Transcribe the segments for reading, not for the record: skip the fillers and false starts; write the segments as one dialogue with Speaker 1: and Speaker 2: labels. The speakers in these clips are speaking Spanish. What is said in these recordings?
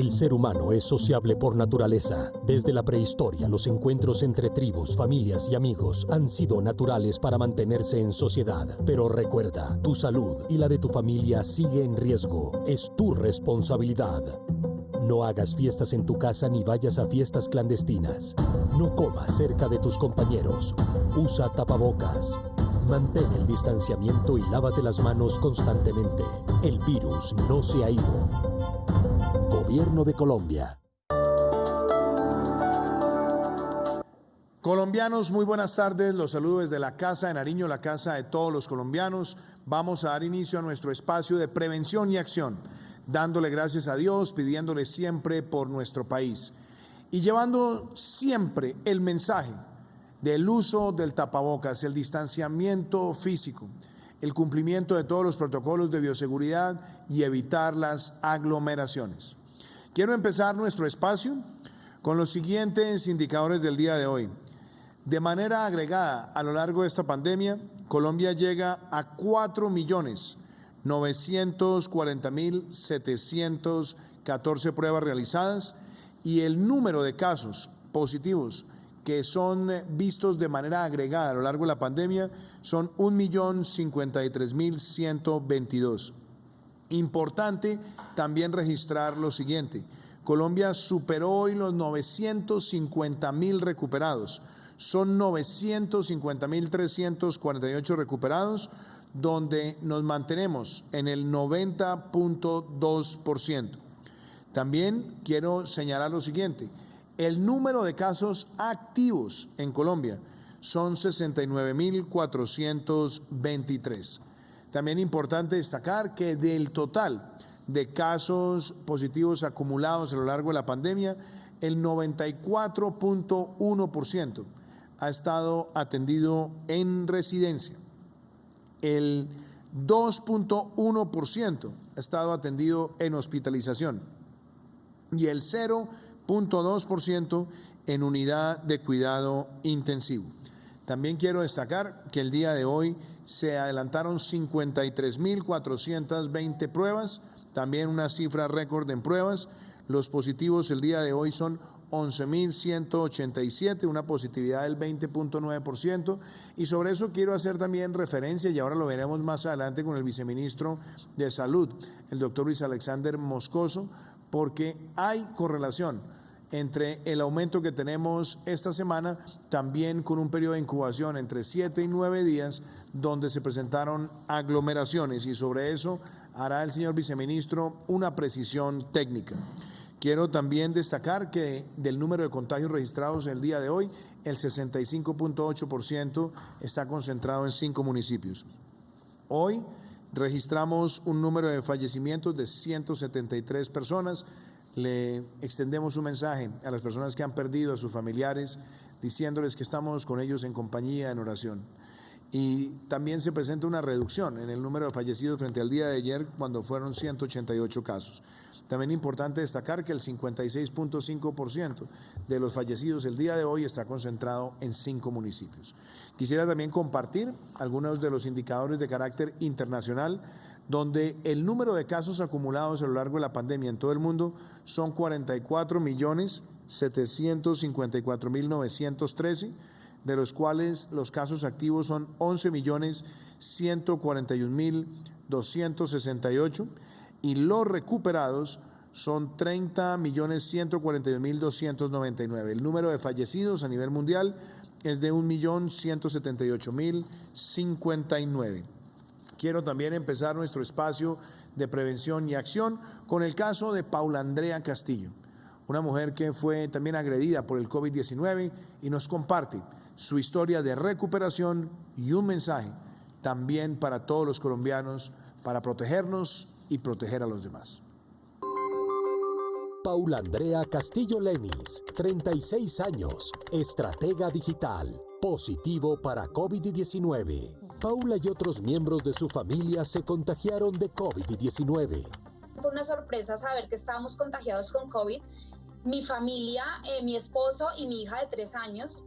Speaker 1: El ser humano es sociable por naturaleza. Desde la prehistoria, los encuentros entre tribus, familias y amigos han sido naturales para mantenerse en sociedad. Pero recuerda, tu salud y la de tu familia sigue en riesgo. Es tu responsabilidad. No hagas fiestas en tu casa ni vayas a fiestas clandestinas. No comas cerca de tus compañeros. Usa tapabocas. Mantén el distanciamiento y lávate las manos constantemente. El virus no se ha ido. Gobierno de Colombia.
Speaker 2: Colombianos, muy buenas tardes. Los saludo desde la Casa de Nariño, la casa de todos los colombianos. Vamos a dar inicio a nuestro espacio de prevención y acción, dándole gracias a Dios, pidiéndole siempre por nuestro país y llevando siempre el mensaje del uso del tapabocas, el distanciamiento físico, el cumplimiento de todos los protocolos de bioseguridad y evitar las aglomeraciones. Quiero empezar nuestro espacio con los siguientes indicadores del día de hoy. De manera agregada, a lo largo de esta pandemia, Colombia llega a 4.940.714 pruebas realizadas y el número de casos positivos que son vistos de manera agregada a lo largo de la pandemia son 1.053.122. Importante también registrar lo siguiente: Colombia superó hoy los 950.000 recuperados. Son 950.348 recuperados, donde nos mantenemos en el 90.2%. También quiero señalar lo siguiente: el número de casos activos en Colombia son 69.423. También importante destacar que del total de casos positivos acumulados a lo largo de la pandemia, el 94.1% ha estado atendido en residencia. El 2.1% ha estado atendido en hospitalización y el 0.2% en unidad de cuidado intensivo. También quiero destacar que el día de hoy se adelantaron 53.420 pruebas, también una cifra récord en pruebas. Los positivos el día de hoy son 11.187, una positividad del 20.9%, y sobre eso quiero hacer también referencia, y ahora lo veremos más adelante con el viceministro de Salud, el doctor Luis Alexander Moscoso, porque hay correlación entre el aumento que tenemos esta semana, también con un periodo de incubación entre 7 y 9 días, donde se presentaron aglomeraciones, y sobre eso hará el señor viceministro una precisión técnica. Quiero también destacar que del número de contagios registrados el día de hoy, el 65.8% está concentrado en 5 municipios. Hoy registramos un número de fallecimientos de 173 personas. Le extendemos un mensaje a las personas que han perdido a sus familiares, diciéndoles que estamos con ellos en compañía, en oración. Y también se presenta una reducción en el número de fallecidos frente al día de ayer, cuando fueron 188 casos. También es importante destacar que el 56.5% de los fallecidos el día de hoy está concentrado en 5 municipios. Quisiera también compartir algunos de los indicadores de carácter internacional, donde el número de casos acumulados a lo largo de la pandemia en todo el mundo son 44.754.913, de los cuales los casos activos son 11.141.268 y los recuperados son 30.141.299. El número de fallecidos a nivel mundial es de 1.178.059. Quiero también empezar nuestro espacio de prevención y acción con el caso de Paula Andrea Castillo, una mujer que fue también agredida por el COVID-19 y nos comparte su historia de recuperación y un mensaje también para todos los colombianos para protegernos y proteger a los demás.
Speaker 1: Paula Andrea Castillo Lenis, 36 años, estratega digital, positivo para COVID-19. Paula y otros miembros de su familia se contagiaron de COVID-19.
Speaker 3: Fue una sorpresa saber que estábamos contagiados con COVID. Mi familia, mi esposo y mi hija de 3 años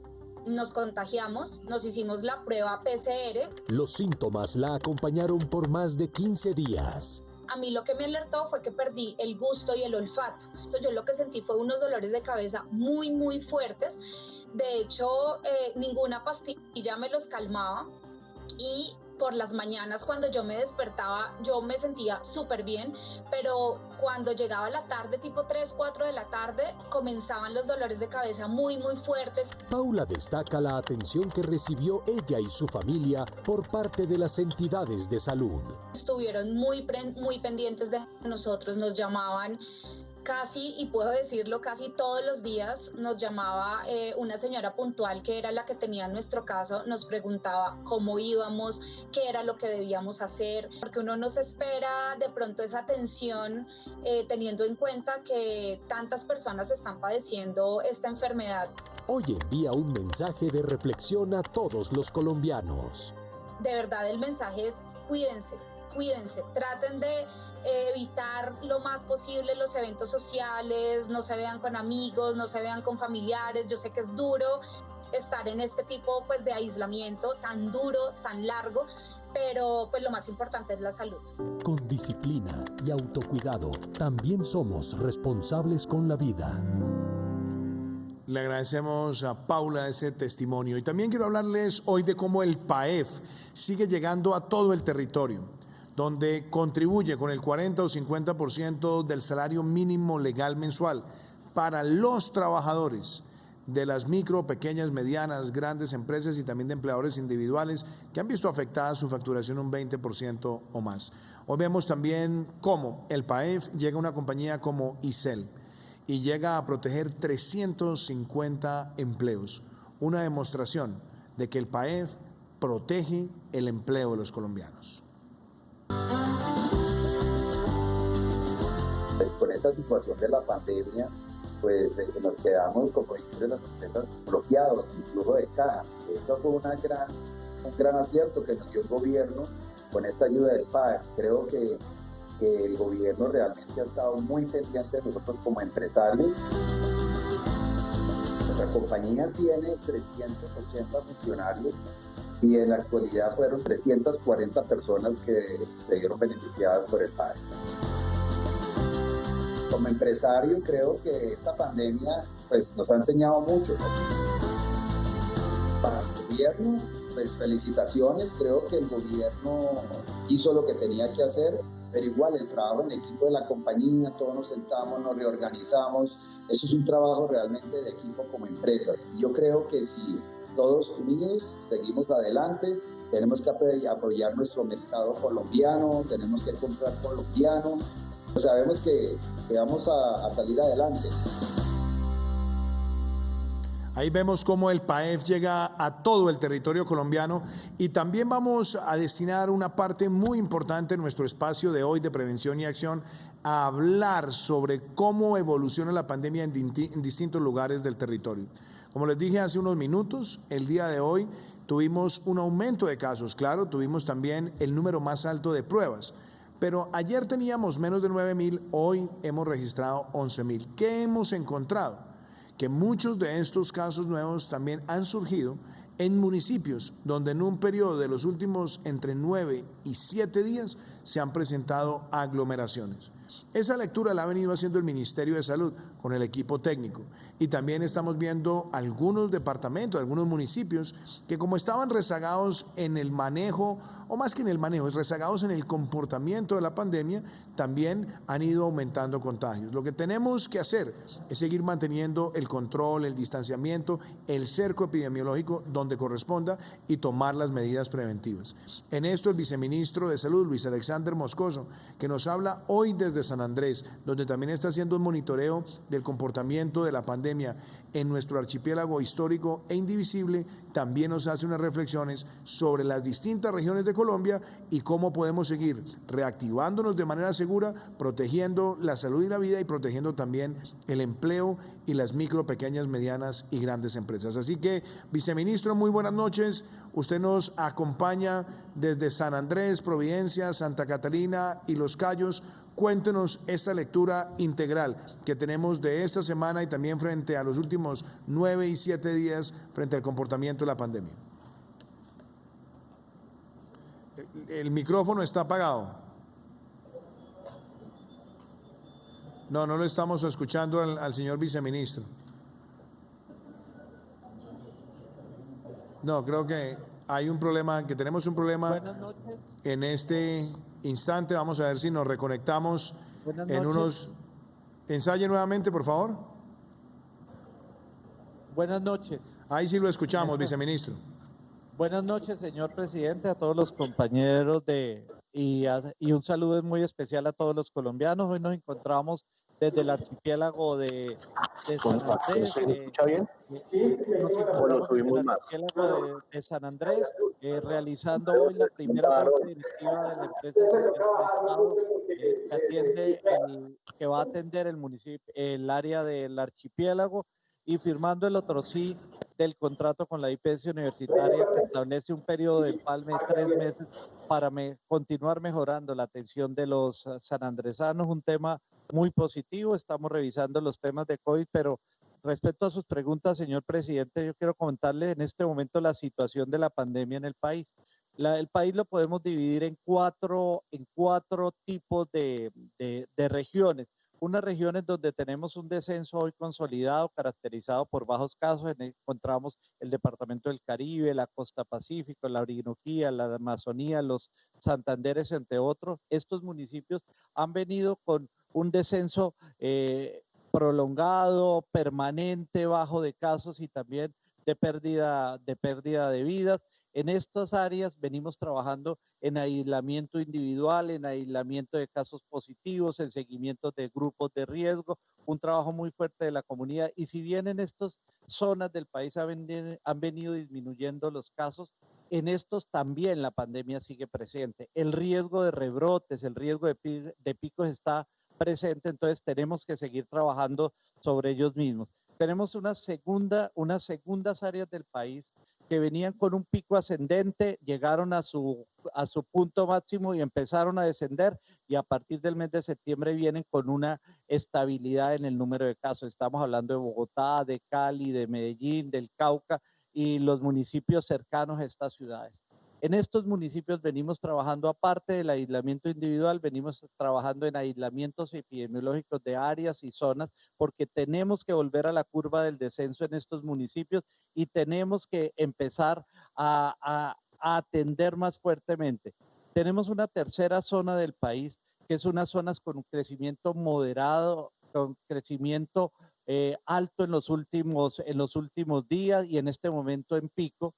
Speaker 3: nos contagiamos, nos hicimos la prueba PCR.
Speaker 1: Los síntomas la acompañaron por más de 15 días.
Speaker 3: a mí lo que me alertó fue que perdí el gusto y el olfato. Yo lo que sentí fue unos dolores de cabeza muy, muy fuertes. De hecho, ninguna pastilla me los calmaba y por las mañanas cuando yo me despertaba yo me sentía súper bien, pero cuando llegaba la tarde, tipo 3, 4 de la tarde, comenzaban los dolores de cabeza muy, muy fuertes.
Speaker 1: Paula destaca la atención que recibió ella y su familia por parte de las entidades de salud.
Speaker 3: Estuvieron muy pendientes de nosotros, nos llamaban casi, y puedo decirlo, casi todos los días nos llamaba una señora puntual que era la que tenía nuestro caso, nos preguntaba cómo íbamos, qué era lo que debíamos hacer, porque uno no se espera de pronto esa atención teniendo en cuenta que tantas personas están padeciendo esta enfermedad.
Speaker 1: Hoy envía un mensaje de reflexión a todos los colombianos.
Speaker 3: De verdad el mensaje es cuídense, traten de evitar lo más posible los eventos sociales, no se vean con amigos, no se vean con familiares. Yo sé que es duro estar en este tipo pues de aislamiento tan duro, tan largo, pero pues lo más importante es la salud.
Speaker 1: Con disciplina y autocuidado, también somos responsables con la vida.
Speaker 2: Le agradecemos a Paula ese testimonio. Y también quiero hablarles hoy de cómo el PAEF sigue llegando a todo el territorio, donde contribuye con el 40 o 50% del salario mínimo legal mensual para los trabajadores de las micro, pequeñas, medianas, grandes empresas y también de empleadores individuales que han visto afectada su facturación un 20% o más. Hoy vemos también cómo el PAEF llega a una compañía como ICEL y llega a proteger 350 empleos, una demostración de que el PAEF protege el empleo de los colombianos.
Speaker 4: Pues con esta situación de la pandemia, pues nos quedamos, como dicen las empresas, bloqueados, sin flujo de caja. Esto fue un gran acierto que nos dio el gobierno con esta ayuda del PAE. Creo que el gobierno realmente ha estado muy pendiente de nosotros como empresarios. Nuestra compañía tiene 380 funcionarios y en la actualidad fueron 340 personas que se vieron beneficiadas por el PAE. Como empresario creo que esta pandemia pues, nos ha enseñado mucho, ¿no? Para el gobierno, pues felicitaciones, creo que el gobierno hizo lo que tenía que hacer, pero igual el trabajo en equipo de la compañía, todos nos sentamos, nos reorganizamos, eso es un trabajo realmente de equipo como empresas. Y yo creo que si todos unidos seguimos adelante, tenemos que apoyar nuestro mercado colombiano, tenemos que comprar colombiano, pues sabemos que vamos a salir adelante.
Speaker 2: Ahí vemos cómo el PAEF llega a todo el territorio colombiano y también vamos a destinar una parte muy importante en nuestro espacio de hoy de prevención y acción a hablar sobre cómo evoluciona la pandemia en distintos lugares del territorio. Como les dije hace unos minutos, el día de hoy tuvimos un aumento de casos, claro, tuvimos también el número más alto de pruebas. Pero ayer teníamos menos de 9.000, hoy hemos registrado 11.000. ¿Qué hemos encontrado? Que muchos de estos casos nuevos también han surgido en municipios donde en un periodo de los últimos entre 9 y 7 días se han presentado aglomeraciones. Esa lectura la ha venido haciendo el Ministerio de Salud con el equipo técnico y también estamos viendo algunos departamentos, algunos municipios que como estaban rezagados en el manejo, o más que en el manejo, rezagados en el comportamiento de la pandemia, también han ido aumentando contagios. Lo que tenemos que hacer es seguir manteniendo el control, el distanciamiento, el cerco epidemiológico donde corresponda y tomar las medidas preventivas. En esto el viceministro de Salud, Luis Alexander Moscoso, que nos habla hoy desde San Andrés, donde también está haciendo un monitoreo del comportamiento de la pandemia en nuestro archipiélago histórico e indivisible, también nos hace unas reflexiones sobre las distintas regiones de Colombia y cómo podemos seguir reactivándonos de manera segura, protegiendo la salud y la vida y protegiendo también el empleo y las micro, pequeñas, medianas y grandes empresas. Así que, viceministro, muy buenas noches. Usted nos acompaña desde San Andrés, Providencia, Santa Catalina y Los Cayos. Cuéntenos esta lectura integral que tenemos de esta semana y también frente a los últimos 9 y 7 días frente al comportamiento de la pandemia. El micrófono está apagado. No, no lo estamos escuchando al señor viceministro. No, creo que hay un problema, que tenemos un problema en este instante. Vamos a ver si nos reconectamos en unos... Ensaye nuevamente, por favor.
Speaker 5: Buenas noches.
Speaker 2: Ahí sí lo escuchamos, viceministro.
Speaker 5: Buenas noches, señor presidente, a todos los compañeros y un saludo muy especial a todos los colombianos. Hoy nos encontramos desde el archipiélago de San Andrés.
Speaker 6: ¿Se escucha bien? ¿O lo subimos más?
Speaker 5: Archipiélago de San Andrés, realizando hoy la primera junta directiva de la empresa del Estado que va a atender el municipio, el área del archipiélago, y firmando el otro sí del contrato con la IPS universitaria, que establece un periodo de empalme de 3 meses para continuar mejorando la atención de los sanandresanos. Un tema muy positivo. Estamos revisando los temas de COVID, pero respecto a sus preguntas, señor presidente, yo quiero comentarle en este momento la situación de la pandemia en el país. El país lo podemos dividir en cuatro tipos de regiones. Unas regiones donde tenemos un descenso hoy consolidado, caracterizado por bajos casos. Encontramos el departamento del Caribe, la costa Pacífico, la Orinoquía, la Amazonía, los Santanderes, entre otros. Estos municipios han venido con un descenso prolongado, permanente, bajo de casos y también de pérdida de vidas. En estas áreas venimos trabajando en aislamiento individual, en aislamiento de casos positivos, en seguimiento de grupos de riesgo, un trabajo muy fuerte de la comunidad. Y si bien en estas zonas del país han venido disminuyendo los casos, en estos también la pandemia sigue presente. El riesgo de rebrotes, el riesgo de picos está presente, entonces tenemos que seguir trabajando sobre ellos mismos. Tenemos unas segundas áreas del país que venían con un pico ascendente, llegaron a su punto máximo y empezaron a descender, y a partir del mes de septiembre vienen con una estabilidad en el número de casos. Estamos hablando de Bogotá, de Cali, de Medellín, del Cauca y los municipios cercanos a estas ciudades. En estos municipios venimos trabajando, aparte del aislamiento individual, venimos trabajando en aislamientos epidemiológicos de áreas y zonas, porque tenemos que volver a la curva del descenso en estos municipios y tenemos que empezar a atender más fuertemente. Tenemos una tercera zona del país, que es unas zonas con un crecimiento moderado, con crecimiento alto en los últimos días y en este momento en pico.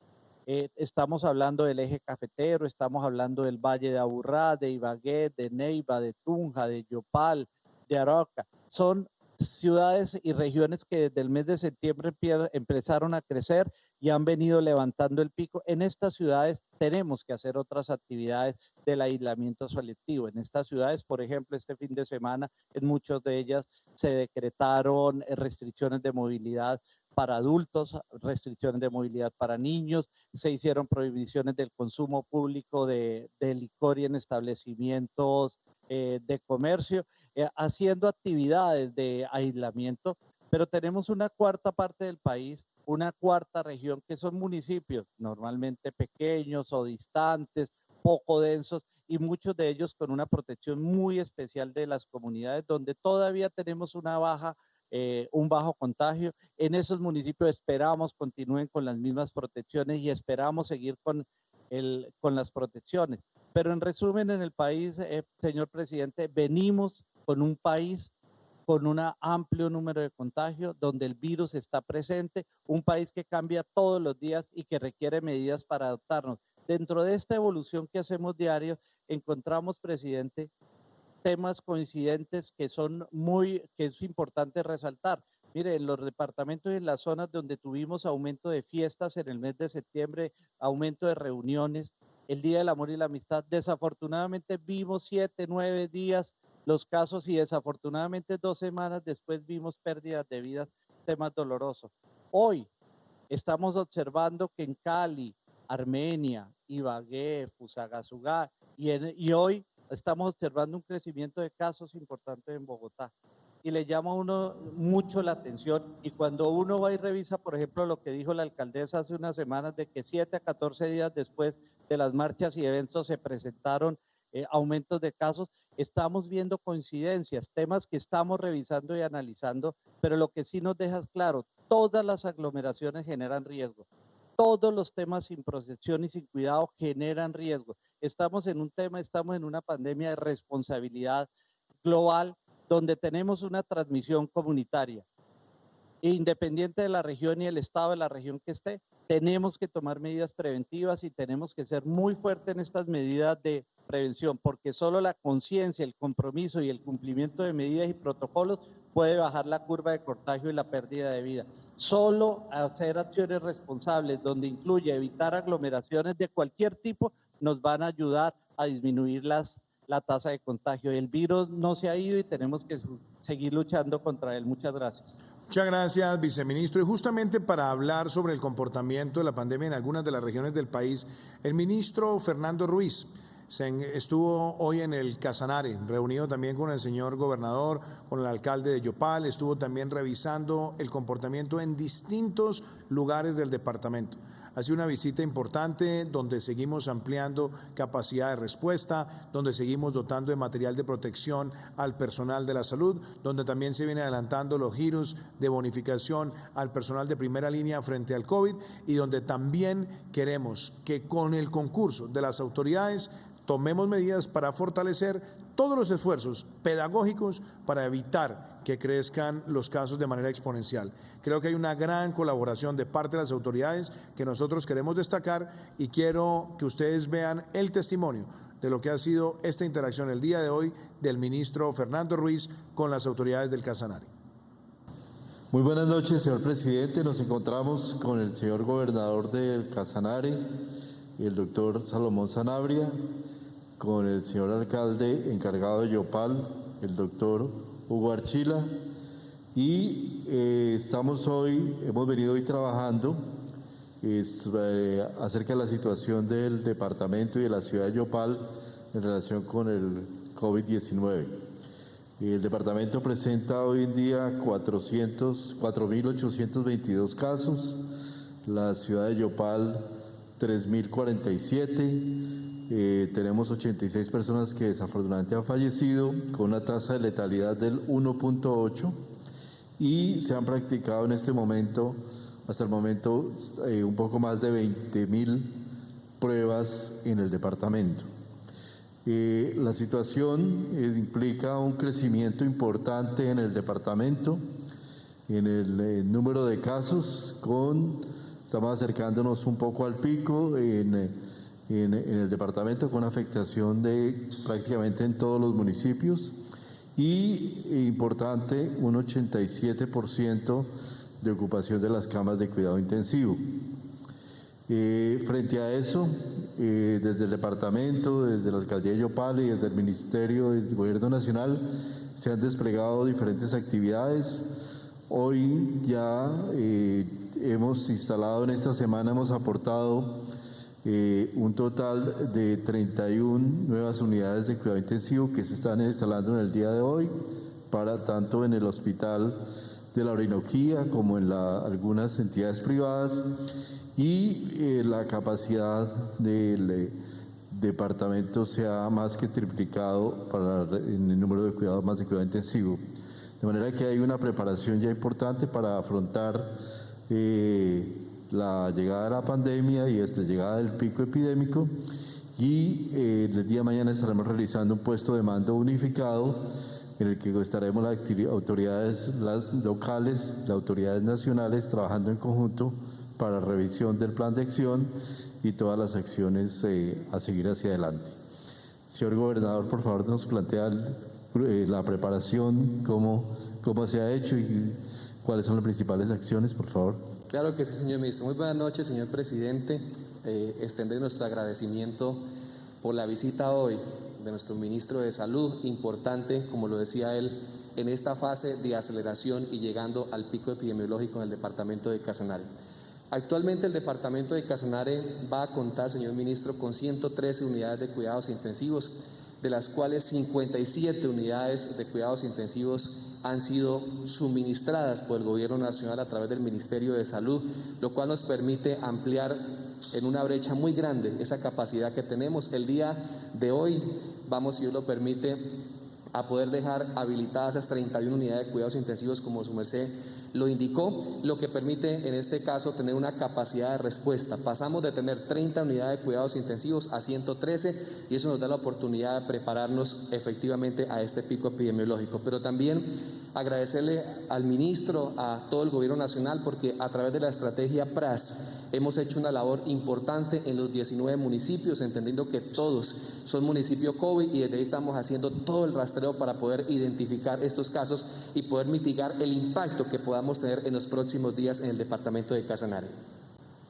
Speaker 5: Estamos hablando del eje cafetero, estamos hablando del Valle de Aburrá, de Ibagué, de Neiva, de Tunja, de Yopal, de Arauca. Son ciudades y regiones que desde el mes de septiembre empezaron a crecer y han venido levantando el pico. En estas ciudades tenemos que hacer otras actividades del aislamiento selectivo. En estas ciudades, por ejemplo, este fin de semana, en muchas de ellas se decretaron restricciones de movilidad para adultos, restricciones de movilidad para niños, se hicieron prohibiciones del consumo público de licor y en establecimientos de comercio, haciendo actividades de aislamiento, pero tenemos una cuarta parte del país, una cuarta región, que son municipios normalmente pequeños o distantes, poco densos, y muchos de ellos con una protección muy especial de las comunidades, donde todavía tenemos un bajo contagio. En esos municipios esperamos continúen con las mismas protecciones y esperamos seguir con las protecciones. Pero en resumen, en el país, señor presidente, venimos con un país con un amplio número de contagios, donde el virus está presente, un país que cambia todos los días y que requiere medidas para adaptarnos. Dentro de esta evolución que hacemos diario, encontramos, presidente, temas coincidentes que es importante resaltar. Mire, en los departamentos y en las zonas donde tuvimos aumento de fiestas en el mes de septiembre, aumento de reuniones, el Día del Amor y la Amistad, desafortunadamente vimos 7, 9 días los casos y desafortunadamente 2 semanas después vimos pérdidas de vidas, temas dolorosos. Hoy estamos observando que en Cali, Armenia, Ibagué, Fusagasugá y hoy estamos observando un crecimiento de casos importantes en Bogotá. Y le llama a uno mucho la atención, y cuando uno va y revisa, por ejemplo, lo que dijo la alcaldesa hace unas semanas, de que 7 a 14 días después de las marchas y eventos se presentaron aumentos de casos, estamos viendo coincidencias, temas que estamos revisando y analizando, pero lo que sí nos deja claro, todas las aglomeraciones generan riesgo. Todos los temas sin protección y sin cuidado generan riesgo. Estamos en una pandemia de responsabilidad global donde tenemos una transmisión comunitaria. Independiente de la región y el estado de la región que esté, tenemos que tomar medidas preventivas y tenemos que ser muy fuertes en estas medidas de prevención, porque solo la conciencia, el compromiso y el cumplimiento de medidas y protocolos puede bajar la curva de contagio y la pérdida de vida. Solo hacer acciones responsables, donde incluye evitar aglomeraciones de cualquier tipo, nos van a ayudar a disminuir la tasa de contagio. El virus no se ha ido y tenemos que seguir luchando contra él. Muchas gracias.
Speaker 2: Muchas gracias, viceministro. Y justamente para hablar sobre el comportamiento de la pandemia en algunas de las regiones del país, el ministro Fernando Ruiz estuvo hoy en el Casanare, reunido también con el señor gobernador, con el alcalde de Yopal, estuvo también revisando el comportamiento en distintos lugares del departamento. Ha sido una visita importante donde seguimos ampliando capacidad de respuesta, donde seguimos dotando de material de protección al personal de la salud, donde también se vienen adelantando los giros de bonificación al personal de primera línea frente al COVID y donde también queremos que con el concurso de las autoridades tomemos medidas para fortalecer todos los esfuerzos pedagógicos para evitar que crezcan los casos de manera exponencial. Creo que hay una gran colaboración de parte de las autoridades que nosotros queremos destacar y quiero que ustedes vean el testimonio de lo que ha sido esta interacción el día de hoy del ministro Fernando Ruiz con las autoridades del Casanare.
Speaker 7: Muy buenas noches, señor presidente. Nos encontramos con el señor gobernador del Casanare y el doctor Salomón Sanabria, con el señor alcalde encargado de Yopal, el doctor Hugo Archila, y hemos venido hoy trabajando acerca de la situación del departamento y de la ciudad de Yopal en relación con el COVID-19. El departamento presenta hoy en día 4.822 casos, la ciudad de Yopal 3.047. Tenemos 86 personas que desafortunadamente han fallecido con una tasa de letalidad del 1.8 y se han practicado hasta el momento, un poco más de 20.000 pruebas en el departamento. La situación implica un crecimiento importante en el departamento, en el número de casos, estamos acercándonos un poco al pico en el departamento con afectación de prácticamente en todos los municipios y importante un 87% de ocupación de las camas de cuidado intensivo. Frente a eso, desde el departamento, desde la alcaldía de Yopal y desde el Ministerio del Gobierno Nacional se han desplegado diferentes actividades. Hoy ya hemos instalado en esta semana, hemos aportado un total de 31 nuevas unidades de cuidado intensivo que se están instalando en el día de hoy, tanto en el hospital de la Orinoquía como en algunas entidades privadas, y la capacidad del departamento se ha más que triplicado en el número de cuidado intensivo. De manera que hay una preparación ya importante para afrontar la llegada de la pandemia y la llegada del pico epidémico, y el día de mañana estaremos realizando un puesto de mando unificado en el que estaremos las autoridades locales, las autoridades nacionales trabajando en conjunto para revisión del plan de acción y todas las acciones a seguir hacia adelante. Señor gobernador, por favor nos plantea la preparación, cómo se ha hecho y cuáles son las principales acciones, por favor.
Speaker 8: Claro que sí, señor ministro. Muy buenas noches, señor presidente. Extender nuestro agradecimiento por la visita hoy de nuestro ministro de Salud, importante, como lo decía él, en esta fase de aceleración y llegando al pico epidemiológico en el departamento de Casanare. Actualmente el departamento de Casanare va a contar, señor ministro, con 113 unidades de cuidados intensivos, de las cuales 57 unidades de cuidados intensivos han sido suministradas por el Gobierno Nacional a través del Ministerio de Salud, lo cual nos permite ampliar en una brecha muy grande esa capacidad que tenemos. El día de hoy vamos, si Dios lo permite, a poder dejar habilitadas esas 31 unidades de cuidados intensivos, como su merced lo indicó, lo que permite en este caso tener una capacidad de respuesta. Pasamos de tener 30 unidades de cuidados intensivos a 113 y eso nos da la oportunidad de prepararnos efectivamente a este pico epidemiológico. Pero también agradecerle al ministro, a todo el Gobierno Nacional, porque a través de la estrategia PRAS hemos hecho una labor importante en los 19 municipios, entendiendo que todos son municipios COVID y desde ahí estamos haciendo todo el rastreo para poder identificar estos casos y poder mitigar el impacto que podamos tener en los próximos días en el departamento de Casanare.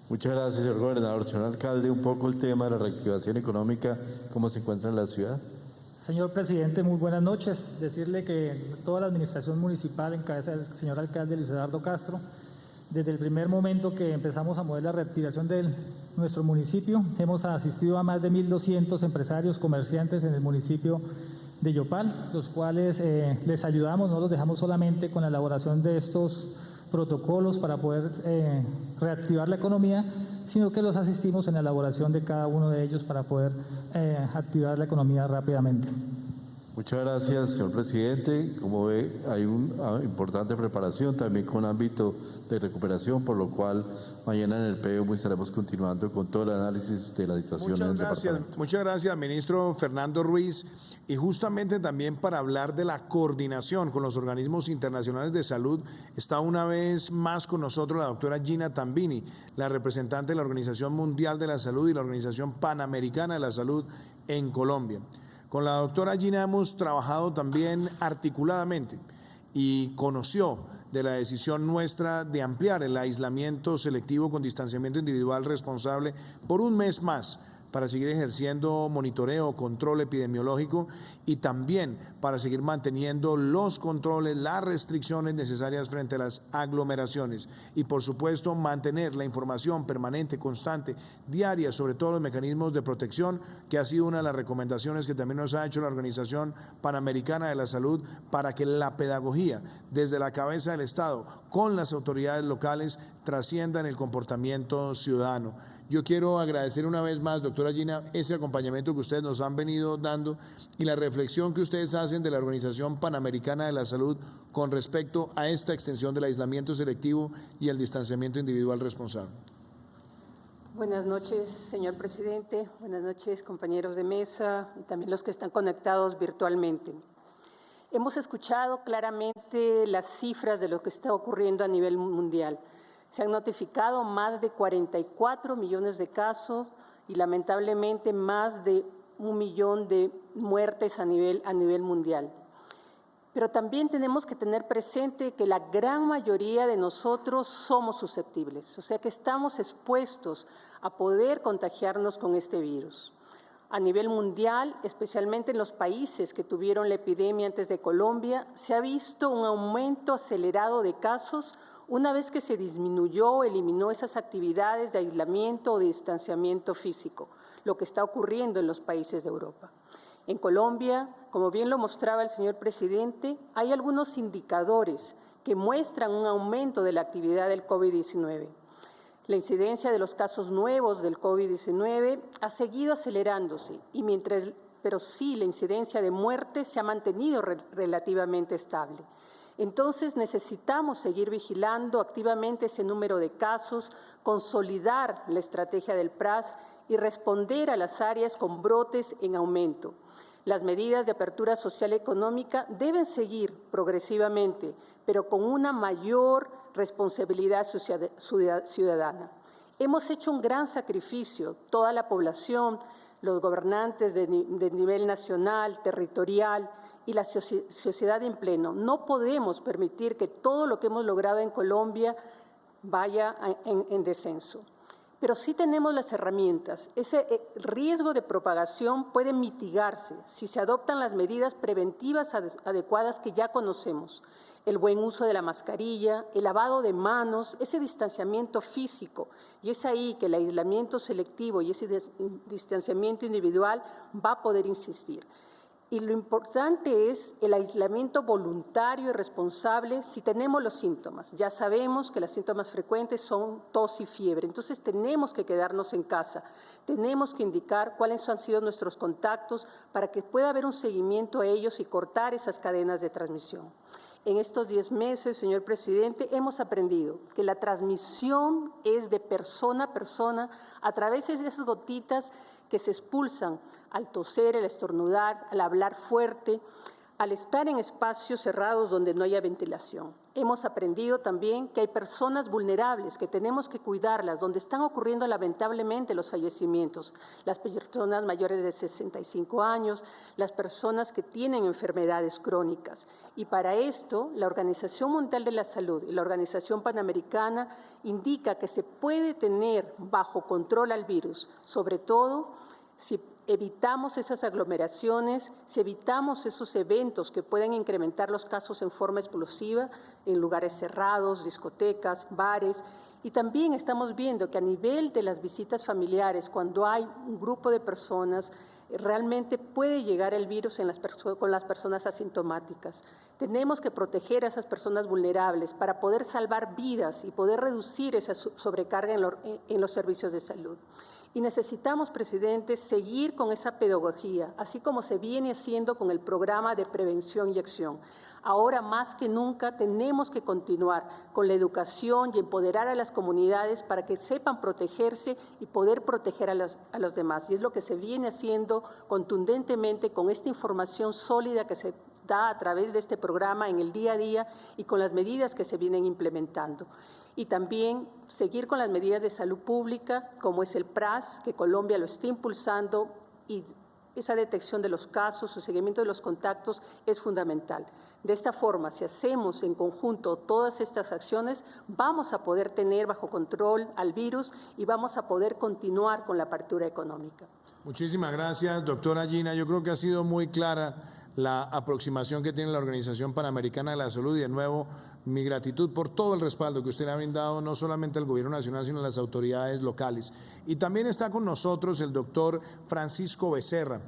Speaker 7: Muchas gracias, señor gobernador. Señor alcalde, un poco el tema de la reactivación económica, ¿cómo se encuentra en la ciudad?
Speaker 9: Señor presidente, muy buenas noches. Decirle que toda la administración municipal en cabeza del señor alcalde Luis Eduardo Castro, desde el primer momento que empezamos a mover la reactivación de nuestro municipio, hemos asistido a más de 1.200 empresarios, comerciantes en el municipio de Yopal, los cuales les ayudamos, no los dejamos solamente con la elaboración de estos protocolos para poder reactivar la economía, sino que los asistimos en la elaboración de cada uno de ellos para poder activar la economía rápidamente.
Speaker 7: Muchas gracias, señor presidente. Como ve, hay una importante preparación también con ámbito de recuperación, por lo cual mañana en el PEO estaremos continuando con todo el análisis de la situación en el departamento.
Speaker 2: Muchas gracias, ministro Fernando Ruiz. Y justamente también para hablar de la coordinación con los organismos internacionales de salud, está una vez más con nosotros la doctora Gina Tambini, la representante de la Organización Mundial de la Salud y la Organización Panamericana de la Salud en Colombia. Con la doctora Gina hemos trabajado también articuladamente y conoció de la decisión nuestra de ampliar el aislamiento selectivo con distanciamiento individual responsable por un mes más para seguir ejerciendo monitoreo, control epidemiológico y también para seguir manteniendo los controles, las restricciones necesarias frente a las aglomeraciones y, por supuesto, mantener la información permanente, constante, diaria sobre todos los mecanismos de protección, que ha sido una de las recomendaciones que también nos ha hecho la Organización Panamericana de la Salud para que la pedagogía desde la cabeza del Estado con las autoridades locales trascienda en el comportamiento ciudadano. Yo quiero agradecer una vez más, doctora Gina, ese acompañamiento que ustedes nos han venido dando y la reflexión que ustedes hacen de la Organización Panamericana de la Salud con respecto a esta extensión del aislamiento selectivo y el distanciamiento individual responsable.
Speaker 10: Buenas noches, señor presidente. Buenas noches, compañeros de mesa y también los que están conectados virtualmente. Hemos escuchado claramente las cifras de lo que está ocurriendo a nivel mundial. Se han notificado más de 44 millones de casos y lamentablemente más de 1 millón de muertes a nivel mundial. Pero también tenemos que tener presente que la gran mayoría de nosotros somos susceptibles, o sea que estamos expuestos a poder contagiarnos con este virus. A nivel mundial, especialmente en los países que tuvieron la epidemia antes de Colombia, se ha visto un aumento acelerado de casos una vez que se eliminó esas actividades de aislamiento o de distanciamiento físico, lo que está ocurriendo en los países de Europa. En Colombia, como bien lo mostraba el señor presidente, hay algunos indicadores que muestran un aumento de la actividad del COVID-19. La incidencia de los casos nuevos del COVID-19 ha seguido acelerándose, pero sí la incidencia de muerte se ha mantenido relativamente estable. Entonces necesitamos seguir vigilando activamente ese número de casos, consolidar la estrategia del PRAS y responder a las áreas con brotes en aumento. Las medidas de apertura social económica deben seguir progresivamente, pero con una mayor responsabilidad ciudadana. Hemos hecho un gran sacrificio, toda la población, los gobernantes de nivel nacional, territorial, y la sociedad en pleno. No podemos permitir que todo lo que hemos logrado en Colombia vaya en descenso. Pero sí tenemos las herramientas. Ese riesgo de propagación puede mitigarse si se adoptan las medidas preventivas adecuadas que ya conocemos. El buen uso de la mascarilla, el lavado de manos, ese distanciamiento físico. Y es ahí que el aislamiento selectivo y ese distanciamiento individual va a poder insistir. Y lo importante es el aislamiento voluntario y responsable si tenemos los síntomas. Ya sabemos que los síntomas frecuentes son tos y fiebre, entonces tenemos que quedarnos en casa. Tenemos que indicar cuáles han sido nuestros contactos para que pueda haber un seguimiento a ellos y cortar esas cadenas de transmisión. En estos 10 meses, señor presidente, hemos aprendido que la transmisión es de persona a persona a través de esas gotitas que se expulsan al toser, al estornudar, al hablar fuerte, al estar en espacios cerrados donde no haya ventilación. Hemos aprendido también que hay personas vulnerables que tenemos que cuidarlas, donde están ocurriendo lamentablemente los fallecimientos, las personas mayores de 65 años, las personas que tienen enfermedades crónicas. Y para esto, la Organización Mundial de la Salud y la Organización Panamericana indica que se puede tener bajo control al virus, sobre todo si evitamos esas aglomeraciones, si evitamos esos eventos que pueden incrementar los casos en forma explosiva en lugares cerrados, discotecas, bares. Y también estamos viendo que a nivel de las visitas familiares, cuando hay un grupo de personas, realmente puede llegar el virus con las personas asintomáticas. Tenemos que proteger a esas personas vulnerables para poder salvar vidas y poder reducir esa sobrecarga en los servicios de salud. Y necesitamos, presidente, seguir con esa pedagogía, así como se viene haciendo con el programa de prevención y acción. Ahora más que nunca tenemos que continuar con la educación y empoderar a las comunidades para que sepan protegerse y poder proteger a los demás. Y es lo que se viene haciendo contundentemente con esta información sólida que se da a través de este programa en el día a día y con las medidas que se vienen implementando. Y también seguir con las medidas de salud pública, como es el PRAS, que Colombia lo está impulsando, y esa detección de los casos, o seguimiento de los contactos es fundamental. De esta forma, si hacemos en conjunto todas estas acciones, vamos a poder tener bajo control al virus y vamos a poder continuar con la apertura económica.
Speaker 2: Muchísimas gracias, doctora Gina. Yo creo que ha sido muy clara la aproximación que tiene la Organización Panamericana de la Salud y de nuevo mi gratitud por todo el respaldo que usted le ha brindado no solamente al gobierno nacional sino a las autoridades locales. Y también está con nosotros el doctor Francisco Becerra,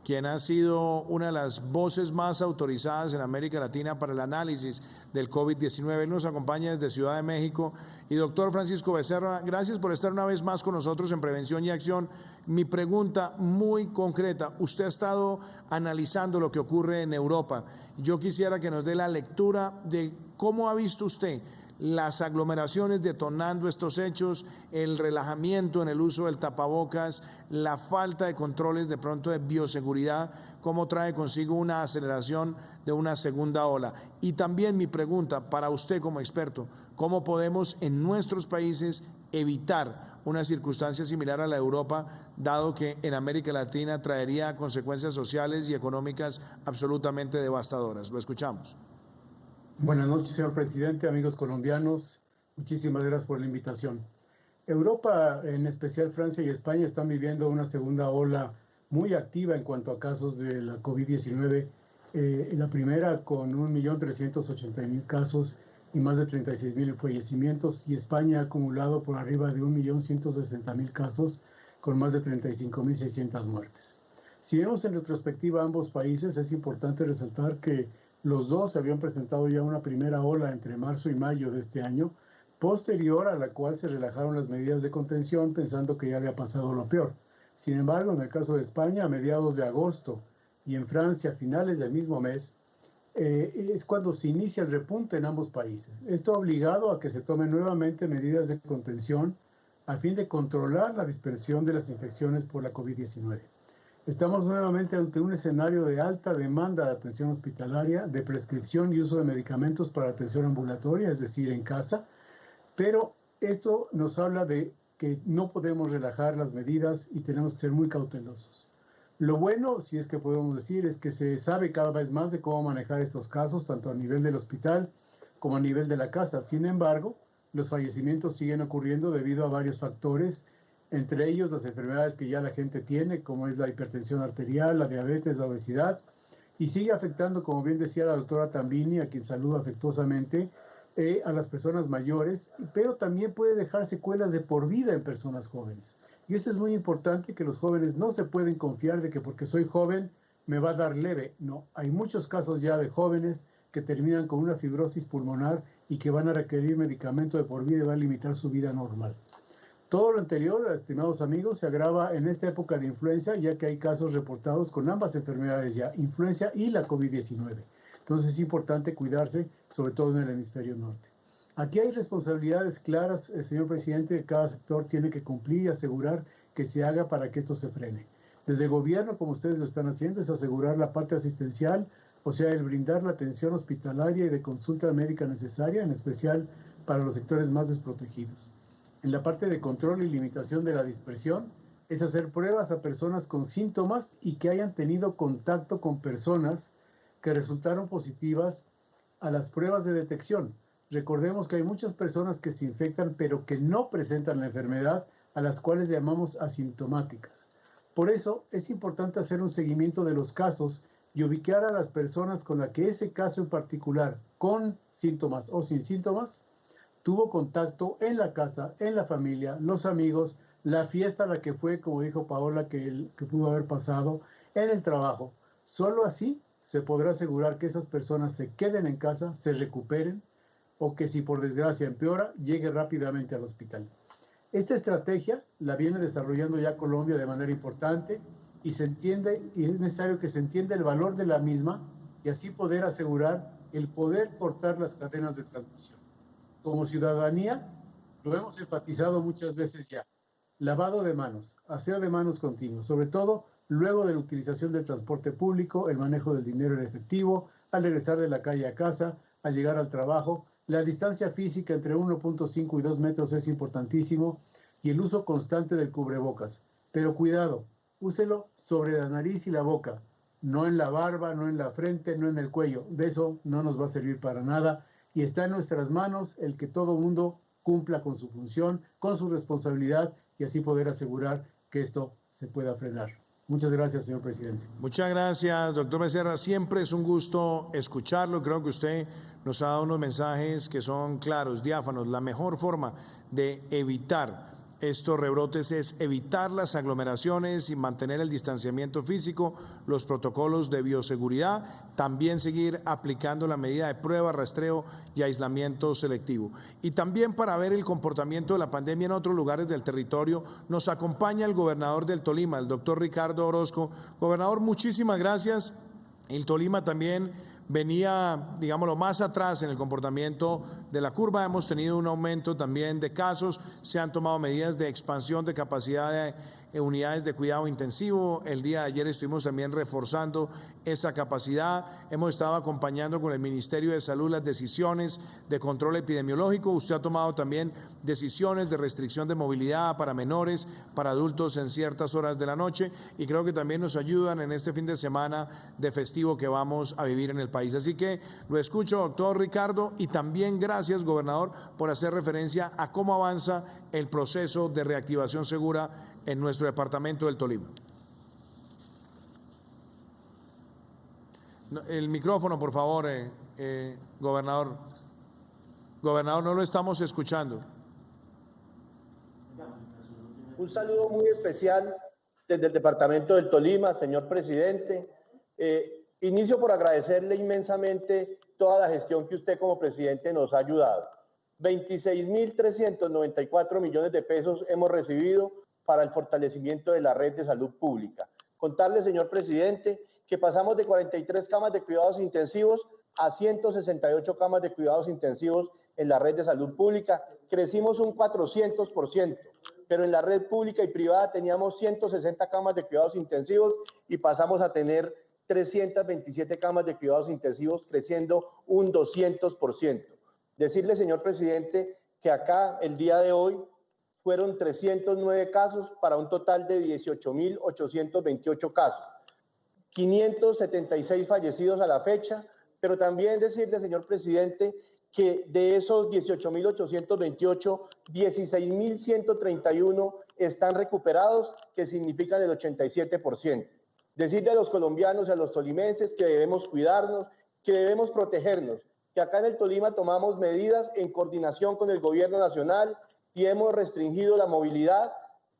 Speaker 2: quien ha sido una de las voces más autorizadas en América Latina para el análisis del COVID-19. Él nos acompaña desde Ciudad de México. Y doctor Francisco Becerra, gracias por estar una vez más con nosotros en Prevención y Acción. Mi pregunta muy concreta, usted ha estado analizando lo que ocurre en Europa. Yo quisiera que nos dé la lectura de cómo ha visto usted las aglomeraciones detonando estos hechos, el relajamiento en el uso del tapabocas, la falta de controles de pronto de bioseguridad, cómo trae consigo una aceleración de una segunda ola. Y también mi pregunta para usted como experto, ¿cómo podemos en nuestros países evitar una circunstancia similar a la de Europa, dado que en América Latina traería consecuencias sociales y económicas absolutamente devastadoras? Lo escuchamos.
Speaker 11: Buenas noches, señor presidente, amigos colombianos. Muchísimas gracias por la invitación. Europa, en especial Francia y España, están viviendo una segunda ola muy activa en cuanto a casos de la COVID-19. La primera con 1.380.000 casos y más de 36.000 fallecimientos, y España ha acumulado por arriba de 1.160.000 casos con más de 35.600 muertes. Si vemos en retrospectiva ambos países, es importante resaltar que los dos habían presentado ya una primera ola entre marzo y mayo de este año, posterior a la cual se relajaron las medidas de contención pensando que ya había pasado lo peor. Sin embargo, en el caso de España, a mediados de agosto y en Francia a finales del mismo mes, es cuando se inicia el repunte en ambos países. Esto ha obligado a que se tomen nuevamente medidas de contención a fin de controlar la dispersión de las infecciones por la COVID-19. Estamos nuevamente ante un escenario de alta demanda de atención hospitalaria, de prescripción y uso de medicamentos para atención ambulatoria, es decir, en casa, pero esto nos habla de que no podemos relajar las medidas y tenemos que ser muy cautelosos. Lo bueno, si es que podemos decir, es que se sabe cada vez más de cómo manejar estos casos, tanto a nivel del hospital como a nivel de la casa. Sin embargo, los fallecimientos siguen ocurriendo debido a varios factores, entre ellos las enfermedades que ya la gente tiene, como es la hipertensión arterial, la diabetes, la obesidad, y sigue afectando, como bien decía la doctora Tambini, a quien saludo afectuosamente, a las personas mayores, pero también puede dejar secuelas de por vida en personas jóvenes. Y esto es muy importante, que los jóvenes no se pueden confiar de que porque soy joven me va a dar leve. No, hay muchos casos ya de jóvenes que terminan con una fibrosis pulmonar y que van a requerir medicamento de por vida y va a limitar su vida normal. Todo lo anterior, estimados amigos, se agrava en esta época de influenza, ya que hay casos reportados con ambas enfermedades ya, influenza y la COVID-19. Entonces es importante cuidarse, sobre todo en el hemisferio norte. Aquí hay responsabilidades claras, señor presidente, que cada sector tiene que cumplir y asegurar que se haga para que esto se frene. Desde el gobierno, como ustedes lo están haciendo, es asegurar la parte asistencial, o sea, el brindar la atención hospitalaria y de consulta médica necesaria, en especial para los sectores más desprotegidos. En la parte de control y limitación de la dispersión, es hacer pruebas a personas con síntomas y que hayan tenido contacto con personas que resultaron positivas a las pruebas de detección. Recordemos que hay muchas personas que se infectan pero que no presentan la enfermedad, a las cuales llamamos asintomáticas. Por eso es importante hacer un seguimiento de los casos y ubicar a las personas con las que ese caso en particular, con síntomas o sin síntomas, tuvo contacto en la casa, en la familia, los amigos, la fiesta a la que fue, como dijo Paola, que pudo haber pasado, en el trabajo. Solo así se podrá asegurar que esas personas se queden en casa, se recuperen, o que si por desgracia empeora, llegue rápidamente al hospital. Esta estrategia la viene desarrollando ya Colombia de manera importante y se entiende, y es necesario que se entienda el valor de la misma y así poder asegurar el poder cortar las cadenas de transmisión. Como ciudadanía, lo hemos enfatizado muchas veces ya. Lavado de manos, aseo de manos continuo, sobre todo luego de la utilización del transporte público, el manejo del dinero en efectivo, al regresar de la calle a casa, al llegar al trabajo. La distancia física entre 1.5 y 2 metros es importantísimo y el uso constante del cubrebocas. Pero cuidado, úselo sobre la nariz y la boca, no en la barba, no en la frente, no en el cuello. De eso no nos va a servir para nada. Y está en nuestras manos el que todo mundo cumpla con su función, con su responsabilidad y así poder asegurar que esto se pueda frenar. Muchas gracias, señor presidente.
Speaker 2: Muchas gracias, doctor Becerra. Siempre es un gusto escucharlo. Creo que usted nos ha dado unos mensajes que son claros, diáfanos. La mejor forma de evitar estos rebrotes es evitar las aglomeraciones y mantener el distanciamiento físico, los protocolos de bioseguridad, también seguir aplicando la medida de prueba, rastreo y aislamiento selectivo. Y también para ver el comportamiento de la pandemia en otros lugares del territorio, nos acompaña el gobernador del Tolima, el doctor Ricardo Orozco. Gobernador, muchísimas gracias. El Tolima también venía, digámoslo, más atrás en el comportamiento de la curva. Hemos tenido un aumento también de casos, se han tomado medidas de expansión de capacidad de unidades de cuidado intensivo. El día de ayer estuvimos también reforzando esa capacidad. Hemos estado acompañando con el Ministerio de Salud las decisiones de control epidemiológico. Usted ha tomado también decisiones de restricción de movilidad para menores, para adultos en ciertas horas de la noche, y creo que también nos ayudan en este fin de semana de festivo que vamos a vivir en el país. Así que lo escucho, doctor Ricardo, y también gracias, gobernador, por hacer referencia a cómo avanza el proceso de reactivación segura en nuestro departamento del Tolima. El micrófono, por favor, gobernador. Gobernador, no lo estamos escuchando.
Speaker 6: Un saludo muy especial desde el departamento del Tolima, señor presidente. Inicio por agradecerle inmensamente toda la gestión que usted como presidente nos ha ayudado. 26.394 millones de pesos hemos recibido para el fortalecimiento de la red de salud pública. Contarle, señor presidente, que pasamos de 43 camas de cuidados intensivos a 168 camas de cuidados intensivos en la red de salud pública. Crecimos un 400%, pero en la red pública y privada teníamos 160 camas de cuidados intensivos y pasamos a tener 327 camas de cuidados intensivos, creciendo un 200%. Decirle, señor presidente, que acá el día de hoy fueron 309 casos para un total de 18.828 casos. 576 fallecidos a la fecha, pero también decirle, señor presidente, que de esos 18.828, 16.131 están recuperados, que significan el 87%. Decirle a los colombianos y a los tolimenses que debemos cuidarnos, que debemos protegernos, que acá en el Tolima tomamos medidas en coordinación con el gobierno nacional y hemos restringido la movilidad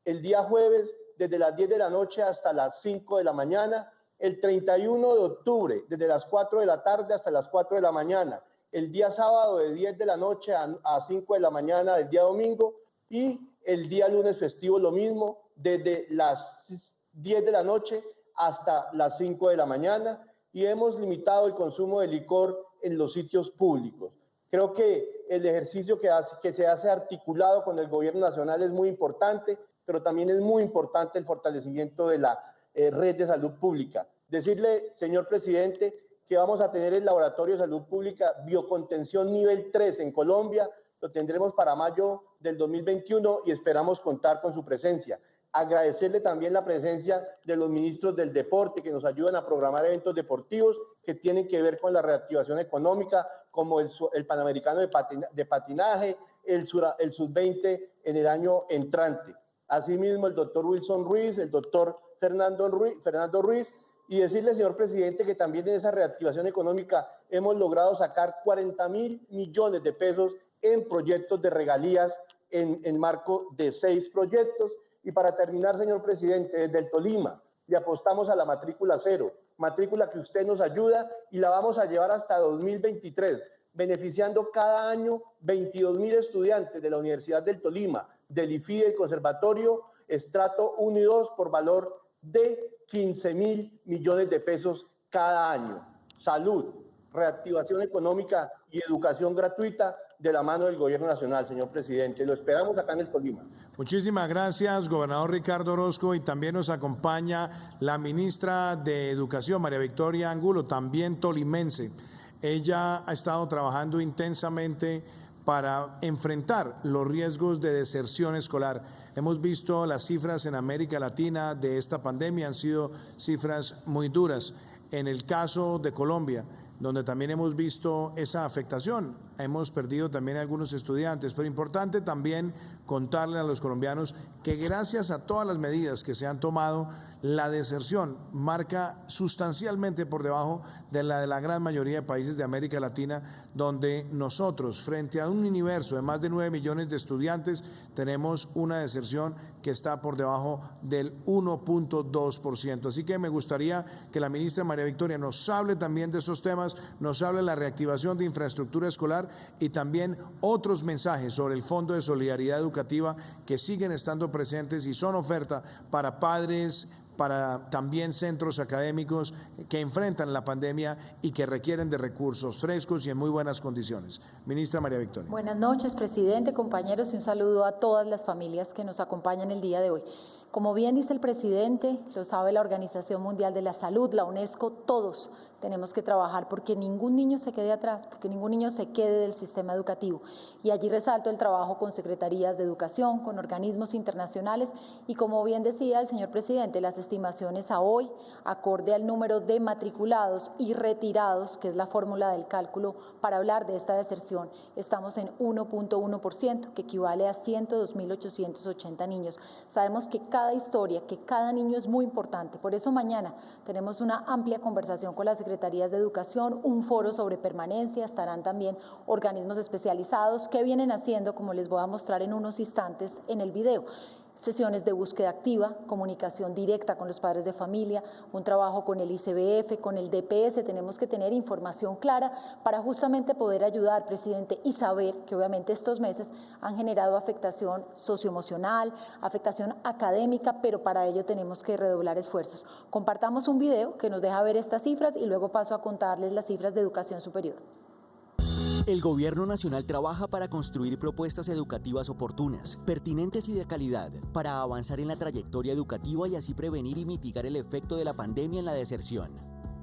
Speaker 6: el día jueves desde las 10 de la noche hasta las 5 de la mañana el 31 de octubre, desde las 4 de la tarde hasta las 4 de la mañana, el día sábado de 10 de la noche a 5 de la mañana del día domingo, y el día lunes festivo lo mismo, desde las 10 de la noche hasta las 5 de la mañana, y hemos limitado el consumo de licor en los sitios públicos. Creo que el ejercicio que se hace articulado con el gobierno nacional es muy importante, pero también es muy importante el fortalecimiento de la red de salud pública. Decirle, señor presidente, que vamos a tener el Laboratorio de Salud Pública Biocontención nivel 3 en Colombia, lo tendremos para mayo del 2021 y esperamos contar con su presencia. Agradecerle también la presencia de los ministros del deporte que nos ayudan a programar eventos deportivos que tienen que ver con la reactivación económica, como el Panamericano de Patinaje, el Sub-20 en el año entrante. Asimismo, el doctor Wilson Ruiz, el doctor Fernando Ruiz, y decirle, señor presidente, que también en esa reactivación económica hemos logrado sacar 40.000 millones de pesos en proyectos de regalías en marco de 6 proyectos. Y para terminar, señor presidente, desde el Tolima le apostamos a la matrícula cero, matrícula que usted nos ayuda y la vamos a llevar hasta 2023, beneficiando cada año 22.000 estudiantes de la Universidad del Tolima, del IFI, del Conservatorio, estrato 1 y 2, por valor de 15.000 millones de pesos cada año. Salud, reactivación económica y educación gratuita de la mano del gobierno nacional, señor presidente. Lo esperamos acá en el Tolima.
Speaker 2: Muchísimas gracias, gobernador Ricardo Orozco, y también nos acompaña la ministra de Educación, María Victoria Angulo, también tolimense. Ella ha estado trabajando intensamente para enfrentar los riesgos de deserción escolar. Hemos visto las cifras en América Latina de esta pandemia, han sido cifras muy duras. En el caso de Colombia, donde también hemos visto esa afectación, hemos perdido también algunos estudiantes, pero importante también contarle a los colombianos que gracias a todas las medidas que se han tomado, la deserción marca sustancialmente por debajo de la gran mayoría de países de América Latina, donde nosotros, frente a un universo de más de 9 millones de estudiantes, tenemos una deserción que está por debajo del 1.2%. Así que me gustaría que la ministra María Victoria nos hable también de estos temas, nos hable de la reactivación de infraestructura escolar y también otros mensajes sobre el Fondo de Solidaridad Educativa que siguen estando presentes y son oferta para padres, para también centros académicos que enfrentan la pandemia y que requieren de recursos frescos y en muy buenas condiciones. Ministra María Victoria.
Speaker 12: Buenas noches, presidente, compañeros, y un saludo a todas las familias que nos acompañan el día de hoy. Como bien dice el presidente, lo sabe la Organización Mundial de la Salud, la UNESCO, todos tenemos que trabajar porque ningún niño se quede atrás, porque ningún niño se quede del sistema educativo. Y allí resalto el trabajo con secretarías de educación, con organismos internacionales y, como bien decía el señor presidente, las estimaciones a hoy, acorde al número de matriculados y retirados, que es la fórmula del cálculo para hablar de esta deserción, estamos en 1.1%, que equivale a 102.880 niños. Sabemos que cada historia, que cada niño es muy importante. Por eso mañana tenemos una amplia conversación con las secretarías de educación, un foro sobre permanencia, estarán también organismos especializados que vienen haciendo, como les voy a mostrar en unos instantes en el video, sesiones de búsqueda activa, comunicación directa con los padres de familia, un trabajo con el ICBF, con el DPS. Tenemos que tener información clara para justamente poder ayudar, presidente, y saber que obviamente estos meses han generado afectación socioemocional, afectación académica, pero para ello tenemos que redoblar esfuerzos. Compartamos un video que nos deja ver estas cifras y luego paso a contarles las cifras de educación superior.
Speaker 13: El Gobierno Nacional trabaja para construir propuestas educativas oportunas, pertinentes y de calidad, para avanzar en la trayectoria educativa y así prevenir y mitigar el efecto de la pandemia en la deserción.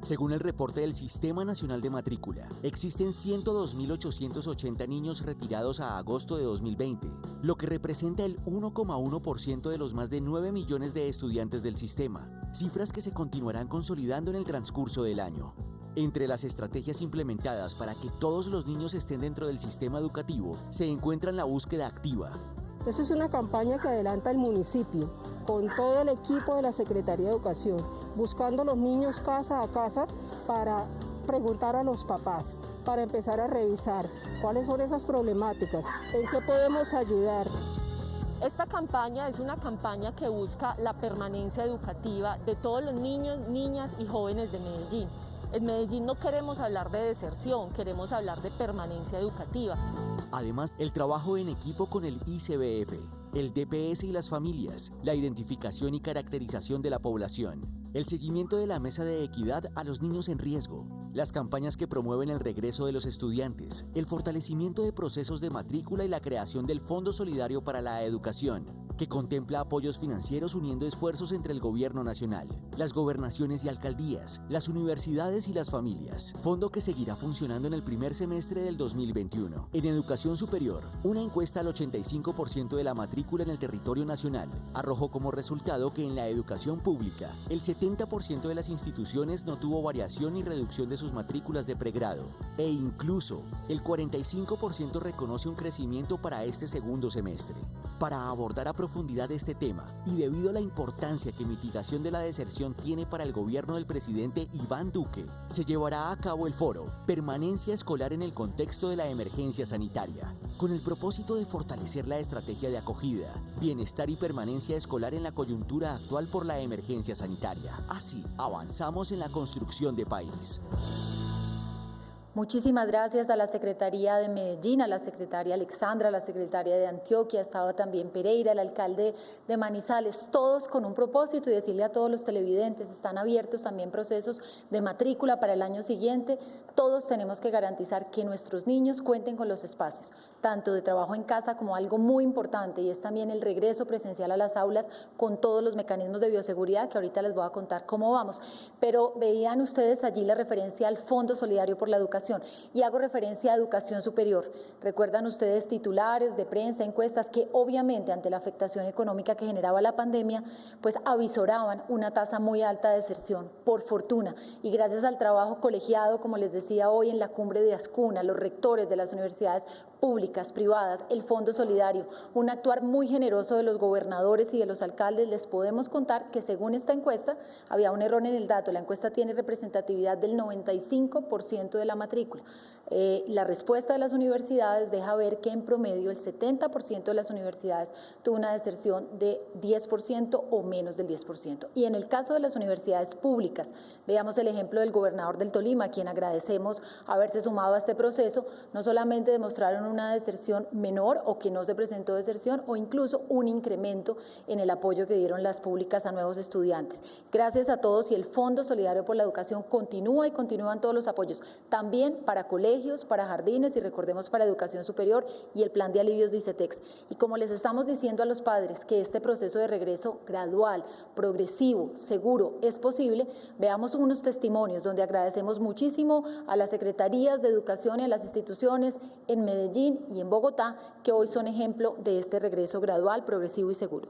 Speaker 13: Según el reporte del Sistema Nacional de Matrícula, existen 102.880 niños retirados a agosto de 2020, lo que representa el 1,1% de los más de 9 millones de estudiantes del sistema, cifras que se continuarán consolidando en el transcurso del año. Entre las estrategias implementadas para que todos los niños estén dentro del sistema educativo se encuentran la búsqueda activa.
Speaker 14: Esta es una campaña que adelanta el municipio con todo el equipo de la Secretaría de Educación, buscando a los niños casa a casa para preguntar a los papás, para empezar a revisar cuáles son esas problemáticas, en qué podemos ayudar. Esta campaña es una campaña que busca la permanencia educativa de todos los niños, niñas y jóvenes de Medellín. En Medellín no queremos hablar de deserción, queremos hablar de permanencia educativa.
Speaker 13: Además, el trabajo en equipo con el ICBF, el DPS y las familias, la identificación y caracterización de la población, el seguimiento de la mesa de equidad a los niños en riesgo, las campañas que promueven el regreso de los estudiantes, el fortalecimiento de procesos de matrícula y la creación del Fondo Solidario para la Educación, que contempla apoyos financieros uniendo esfuerzos entre el gobierno nacional, las gobernaciones y alcaldías, las universidades y las familias. Fondo que seguirá funcionando en el primer semestre del 2021. En educación superior, una encuesta al 85% de la matrícula en el territorio nacional arrojó como resultado que en la educación pública, el 70% de las instituciones no tuvo variación ni reducción de sus matrículas de pregrado, e incluso el 45% reconoce un crecimiento para este segundo semestre. Para abordar a profundidad este tema, y debido a la importancia que mitigación de la deserción tiene para el gobierno del presidente Iván Duque, se llevará a cabo el foro Permanencia Escolar en el contexto de la emergencia sanitaria, con el propósito de fortalecer la estrategia de acogida, bienestar y permanencia escolar en la coyuntura actual por la emergencia sanitaria. Así, avanzamos en la construcción de país.
Speaker 12: Muchísimas gracias a la Secretaría de Medellín, a la Secretaria Alexandra, a la Secretaria de Antioquia, estaba también Pereira, el alcalde de Manizales, todos con un propósito, y decirle a todos los televidentes, están abiertos también procesos de matrícula para el año siguiente. Todos tenemos que garantizar que nuestros niños cuenten con los espacios, tanto de trabajo en casa como algo muy importante, y es también el regreso presencial a las aulas con todos los mecanismos de bioseguridad, que ahorita les voy a contar cómo vamos. Pero veían ustedes allí la referencia al Fondo Solidario por la Educación, y hago referencia a educación superior. Recuerdan ustedes titulares de prensa, encuestas que obviamente ante la afectación económica que generaba la pandemia, pues avisoraban una tasa muy alta de deserción, por fortuna, y gracias al trabajo colegiado, como les decía hoy en la cumbre de Ascuna, los rectores de las universidades públicas, privadas, el Fondo Solidario, un actuar muy generoso de los gobernadores y de los alcaldes, les podemos contar que según esta encuesta, había un error en el dato, la encuesta tiene representatividad del 95% de la matrícula. La respuesta de las universidades deja ver que en promedio el 70% de las universidades tuvo una deserción de 10% o menos del 10%. Y en el caso de las universidades públicas, veamos el ejemplo del gobernador del Tolima, a quien agradecemos haberse sumado a este proceso, no solamente demostraron una deserción menor o que no se presentó deserción, o incluso un incremento en el apoyo que dieron las públicas a nuevos estudiantes. Gracias a todos, y el Fondo Solidario por la Educación continúa y continúan todos los apoyos, también para colegios, para jardines y recordemos para educación superior, y el plan de alivios de ICETEX. Y como les estamos diciendo a los padres que este proceso de regreso gradual, progresivo, seguro es posible, veamos unos testimonios donde agradecemos muchísimo a las secretarías de educación y a las instituciones en Medellín y en Bogotá que hoy son ejemplo de este regreso gradual, progresivo y seguro.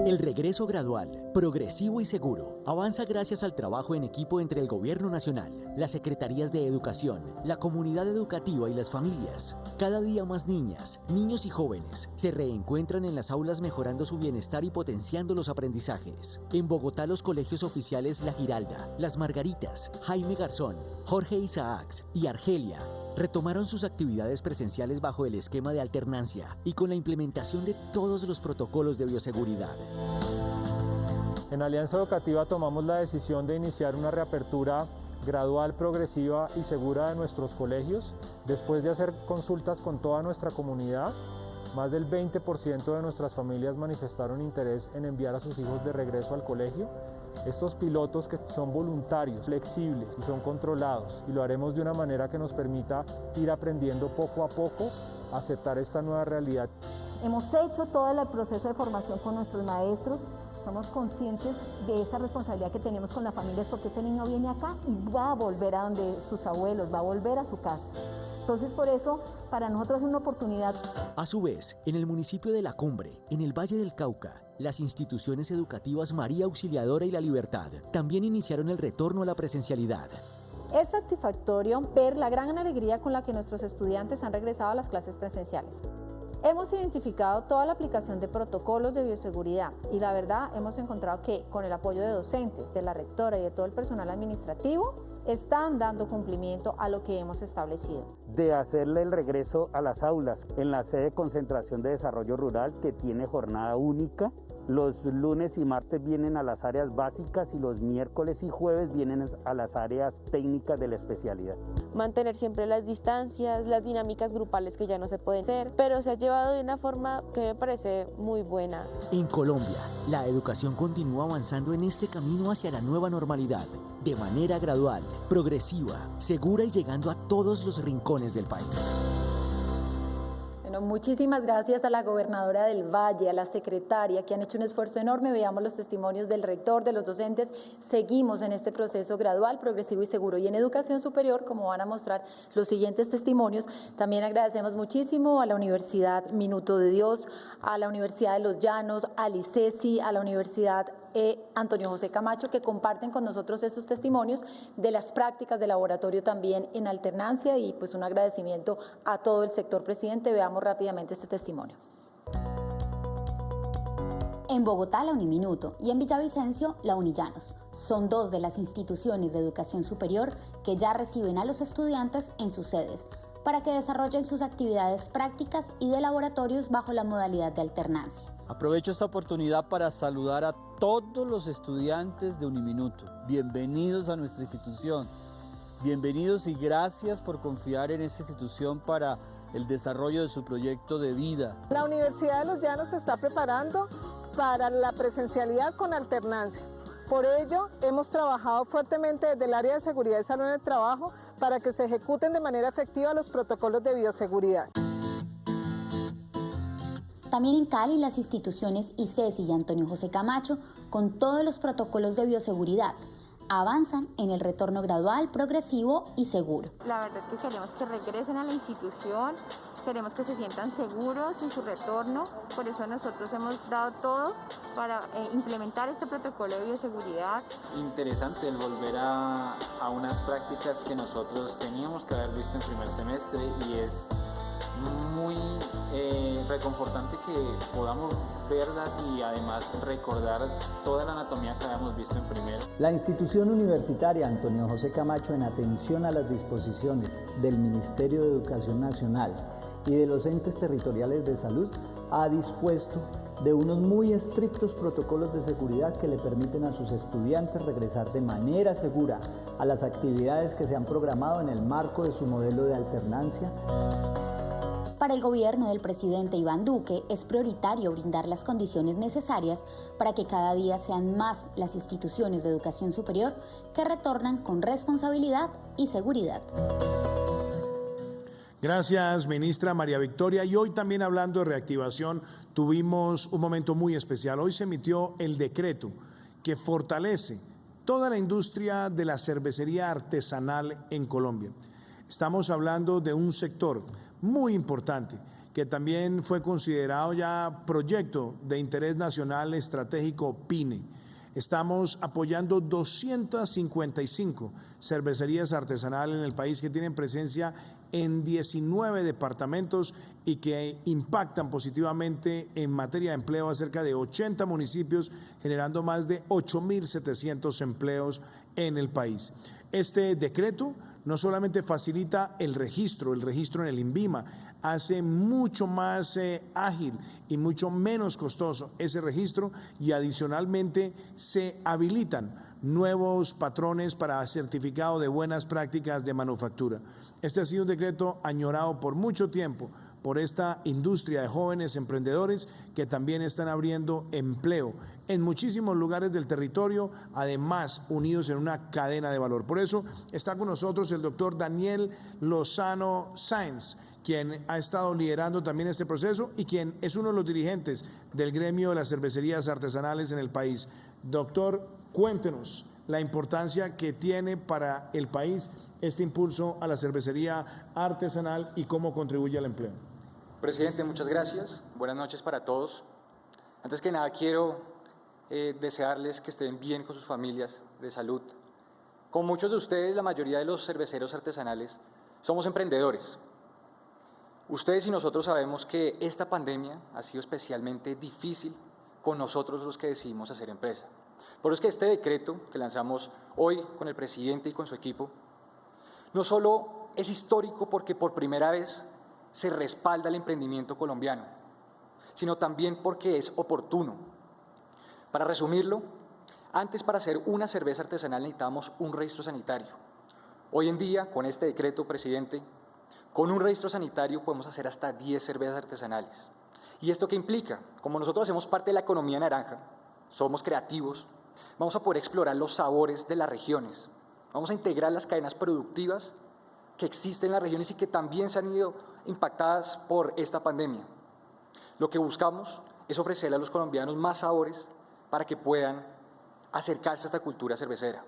Speaker 13: El regreso gradual, progresivo y seguro avanza gracias al trabajo en equipo entre el Gobierno Nacional, las Secretarías de Educación, la comunidad educativa y las familias. Cada día más niñas, niños y jóvenes se reencuentran en las aulas mejorando su bienestar y potenciando los aprendizajes. En Bogotá, los colegios oficiales La Giralda, Las Margaritas, Jaime Garzón, Jorge Isaacs y Argelia retomaron sus actividades presenciales bajo el esquema de alternancia y con la implementación de todos los protocolos de bioseguridad.
Speaker 15: En Alianza Educativa tomamos la decisión de iniciar una reapertura gradual, progresiva y segura de nuestros colegios. Después de hacer consultas con toda nuestra comunidad, más del 20% de nuestras familias manifestaron interés en enviar a sus hijos de regreso al colegio. Estos pilotos, que son voluntarios, flexibles y son controlados, y lo haremos de una manera que nos permita ir aprendiendo poco a poco a aceptar esta nueva realidad.
Speaker 14: Hemos hecho todo el proceso de formación con nuestros maestros, somos conscientes de esa responsabilidad que tenemos con las familias, porque este niño viene acá y va a volver a donde sus abuelos, va a volver a su casa. Entonces, por eso, para nosotros es una oportunidad.
Speaker 13: A su vez, en el municipio de La Cumbre, en el Valle del Cauca, las instituciones educativas María Auxiliadora y La Libertad también iniciaron el retorno a la presencialidad.
Speaker 14: Es satisfactorio ver la gran alegría con la que nuestros estudiantes han regresado a las clases presenciales. Hemos identificado toda la aplicación de protocolos de bioseguridad y la verdad hemos encontrado que con el apoyo de docentes, de la rectora y de todo el personal administrativo están dando cumplimiento a lo que hemos establecido.
Speaker 16: De hacerle el regreso a las aulas en la sede de concentración de desarrollo rural que tiene jornada única. Los lunes y martes vienen a las áreas básicas y los miércoles y jueves vienen a las áreas técnicas de la especialidad.
Speaker 17: Mantener siempre las distancias, las dinámicas grupales que ya no se pueden hacer, pero se ha llevado de una forma que me parece muy buena.
Speaker 13: En Colombia, la educación continúa avanzando en este camino hacia la nueva normalidad, de manera gradual, progresiva, segura y llegando a todos los rincones del país.
Speaker 12: Bueno, muchísimas gracias a la gobernadora del Valle, a la secretaria, que han hecho un esfuerzo enorme. Veamos los testimonios del rector, de los docentes. Seguimos en este proceso gradual, progresivo y seguro. Y en educación superior, como van a mostrar los siguientes testimonios, también agradecemos muchísimo a la Universidad Minuto de Dios, a la Universidad de Los Llanos, al ICESI, a la Universidad Antonio José Camacho, que comparten con nosotros estos testimonios de las prácticas de laboratorio también en alternancia, y pues un agradecimiento a todo el sector. Presidente, veamos rápidamente este testimonio.
Speaker 18: En Bogotá, la Uniminuto, y en Villavicencio, la Unillanos. Son dos de las instituciones de educación superior que ya reciben a los estudiantes en sus sedes para que desarrollen sus actividades prácticas y de laboratorios bajo la modalidad de alternancia.
Speaker 19: Aprovecho esta oportunidad para saludar a todos los estudiantes de Uniminuto. Bienvenidos a nuestra institución. Bienvenidos y gracias por confiar en esta institución para el desarrollo de su proyecto de vida.
Speaker 20: La Universidad de Los Llanos se está preparando para la presencialidad con alternancia. Por ello, hemos trabajado fuertemente desde el área de seguridad y salud en el trabajo para que se ejecuten de manera efectiva los protocolos de bioseguridad.
Speaker 18: También en Cali, las instituciones ICESI y Antonio José Camacho, con todos los protocolos de bioseguridad, avanzan en el retorno gradual, progresivo y seguro.
Speaker 17: La verdad es que queremos que regresen a la institución, queremos que se sientan seguros en su retorno, por eso nosotros hemos dado todo para implementar este protocolo de bioseguridad.
Speaker 21: Interesante el volver a unas prácticas que nosotros teníamos que haber visto en primer semestre, y es muy reconfortante que podamos verlas y además recordar toda la anatomía que habíamos visto en primero.
Speaker 22: La institución universitaria Antonio José Camacho, en atención a las disposiciones del Ministerio de Educación Nacional y de los entes territoriales de salud, ha dispuesto de unos muy estrictos protocolos de seguridad que le permiten a sus estudiantes regresar de manera segura a las actividades que se han programado en el marco de su modelo de alternancia.
Speaker 18: Para el gobierno del presidente Iván Duque es prioritario brindar las condiciones necesarias para que cada día sean más las instituciones de educación superior que retornan con responsabilidad y seguridad.
Speaker 2: Gracias, ministra María Victoria. Y hoy también, hablando de reactivación, tuvimos un momento muy especial. Hoy se emitió el decreto que fortalece toda la industria de la cervecería artesanal en Colombia. Estamos hablando de un sector muy importante que también fue considerado ya proyecto de interés nacional estratégico PINE. Estamos apoyando 255 cervecerías artesanales en el país que tienen presencia en 19 departamentos y que impactan positivamente en materia de empleo a cerca de 80 municipios, generando más de 8.700 empleos en el país. Este decreto no solamente facilita el registro en el INVIMA, hace mucho más ágil y mucho menos costoso ese registro, y adicionalmente se habilitan nuevos patrones para certificado de buenas prácticas de manufactura. Este ha sido un decreto añorado por mucho tiempo por esta industria de jóvenes emprendedores que también están abriendo empleo en muchísimos lugares del territorio, además unidos en una cadena de valor. Por eso está con nosotros el doctor Daniel Lozano Sáenz, quien ha estado liderando también este proceso y quien es uno de los dirigentes del gremio de las cervecerías artesanales en el país. Doctor, cuéntenos la importancia que tiene para el país este impulso a la cervecería artesanal y cómo contribuye al empleo.
Speaker 23: Presidente, muchas gracias. Buenas noches para todos. Antes que nada quiero desearles que estén bien con sus familias, de salud. Como muchos de ustedes, la mayoría de los cerveceros artesanales somos emprendedores. Ustedes y nosotros sabemos que esta pandemia ha sido especialmente difícil con nosotros los que decidimos hacer empresa. Por eso es que este decreto que lanzamos hoy con el presidente y con su equipo, no solo es histórico porque por primera vez se respalda el emprendimiento colombiano, sino también porque es oportuno. Para resumirlo, antes para hacer una cerveza artesanal necesitábamos un registro sanitario. Hoy en día, con este decreto, presidente, con un registro sanitario podemos hacer hasta 10 cervezas artesanales. ¿Y esto qué implica? Como nosotros hacemos parte de la economía naranja, somos creativos, vamos a poder explorar los sabores de las regiones, vamos a integrar las cadenas productivas que existen en las regiones y que también se han ido impactadas por esta pandemia. Lo que buscamos es ofrecerle a los colombianos más sabores para que puedan acercarse a esta cultura cervecera.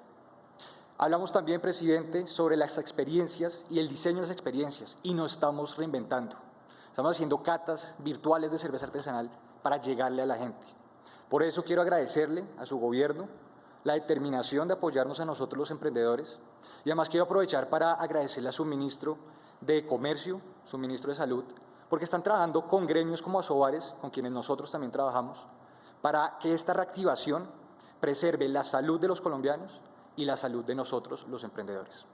Speaker 23: Hablamos también, presidente, sobre las experiencias y el diseño de las experiencias y nos estamos reinventando. Estamos haciendo catas virtuales de cerveza artesanal para llegarle a la gente. Por eso quiero agradecerle a su gobierno la determinación de apoyarnos a nosotros los emprendedores y además quiero aprovechar para agradecerle a su ministro de Comercio, su ministro de Salud, porque están trabajando con gremios como Asobares, con quienes nosotros también trabajamos, para que esta reactivación preserve la salud de los colombianos y la salud de nosotros, los emprendedores.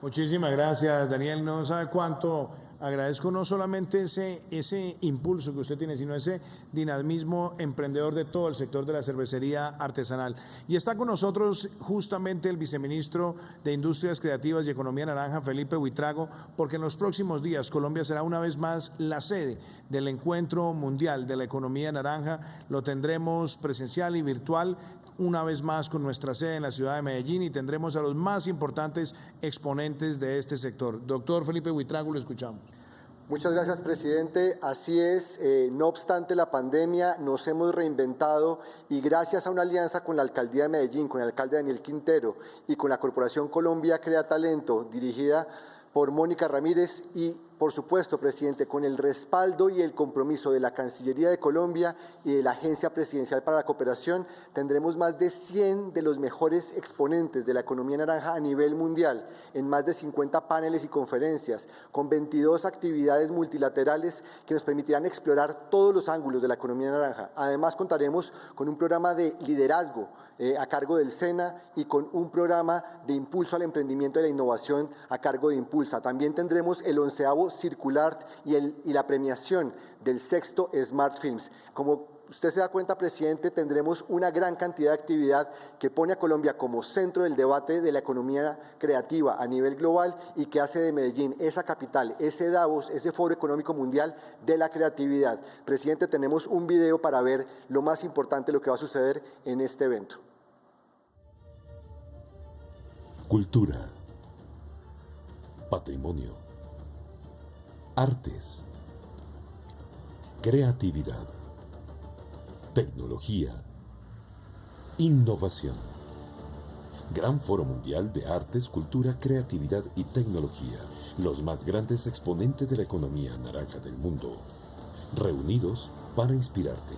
Speaker 2: Muchísimas gracias, Daniel. No sabe cuánto agradezco no solamente ese impulso que usted tiene, sino ese dinamismo emprendedor de todo el sector de la cervecería artesanal. Y está con nosotros justamente el viceministro de Industrias Creativas y Economía Naranja, Felipe Buitrago, porque en los próximos días Colombia será una vez más la sede del Encuentro Mundial de la Economía Naranja. Lo tendremos presencial y virtual, una vez más con nuestra sede en la ciudad de Medellín, y tendremos a los más importantes exponentes de este sector. Doctor Felipe Buitrago, lo escuchamos.
Speaker 1: Muchas gracias, presidente. Así es, no obstante la pandemia, nos hemos reinventado y gracias a una alianza con la Alcaldía de Medellín, con el alcalde Daniel Quintero y con la Corporación Colombia Crea Talento, dirigida por Mónica Ramírez y, por supuesto, presidente, con el respaldo y el compromiso de la Cancillería de Colombia y de la Agencia Presidencial para la Cooperación, tendremos más de 100 de los mejores exponentes de la economía naranja a nivel mundial, en más de 50 paneles y conferencias, con 22 actividades multilaterales que nos permitirán explorar todos los ángulos de la economía naranja. Además, contaremos con un programa de liderazgo a cargo del SENA y con un programa de impulso al emprendimiento y la innovación a cargo de Impulsa. También tendremos el 11º Circular y la premiación del 6º Smart Films. Como usted se da cuenta, presidente, tendremos una gran cantidad de actividad que pone a Colombia como centro del debate de la economía creativa a nivel global y que hace de Medellín esa capital, ese Davos, ese Foro Económico Mundial de la creatividad. Presidente, tenemos un video para ver lo más importante, lo que va a suceder en este evento.
Speaker 3: Cultura, patrimonio, artes, creatividad, tecnología, innovación. Gran Foro Mundial de Artes, Cultura, Creatividad y Tecnología. Los más grandes exponentes de la economía naranja del mundo, reunidos para inspirarte.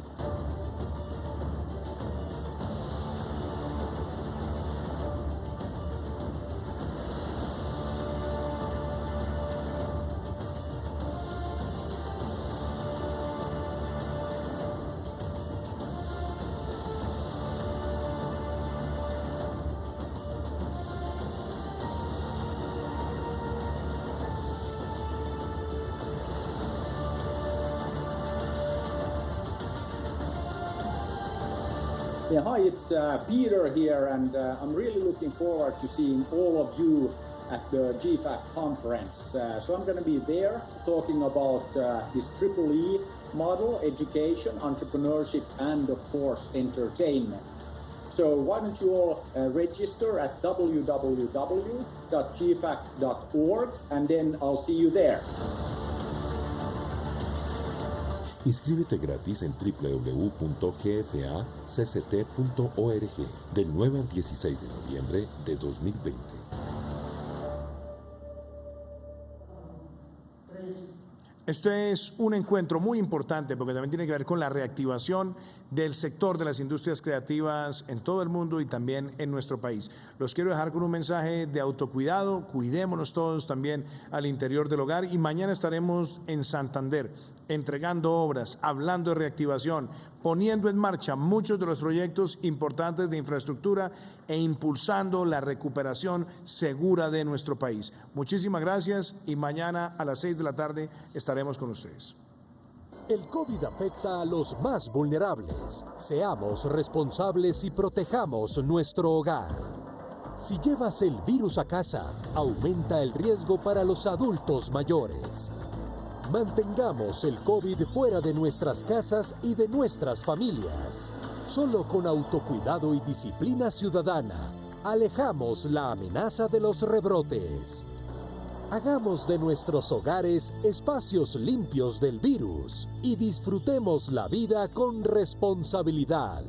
Speaker 4: Yeah, hi, it's Peter here, and I'm really looking forward to seeing all of you at the GFAC conference. So I'm going to be there talking about this EEE model, education, entrepreneurship, and of course, entertainment. So why don't you all register at www.gfac.org, and then I'll see you there.
Speaker 3: Inscríbete gratis en www.gfacct.org del 9 al 16 de noviembre de 2020.
Speaker 2: Este es un encuentro muy importante porque también tiene que ver con la reactivación del sector de las industrias creativas en todo el mundo y también en nuestro país. Los quiero dejar con un mensaje de autocuidado, cuidémonos todos también al interior del hogar y mañana estaremos en Santander entregando obras, hablando de reactivación, poniendo en marcha muchos de los proyectos importantes de infraestructura e impulsando la recuperación segura de nuestro país. Muchísimas gracias y mañana a las 6 de la tarde estaremos con ustedes.
Speaker 5: El COVID afecta a los más vulnerables. Seamos responsables y protejamos nuestro hogar. Si llevas el virus a casa, aumenta el riesgo para los adultos mayores. Mantengamos el COVID fuera de nuestras casas y de nuestras familias. Solo con autocuidado y disciplina ciudadana, alejamos la amenaza de los rebrotes. Hagamos de nuestros hogares espacios limpios del virus y disfrutemos la vida con responsabilidad.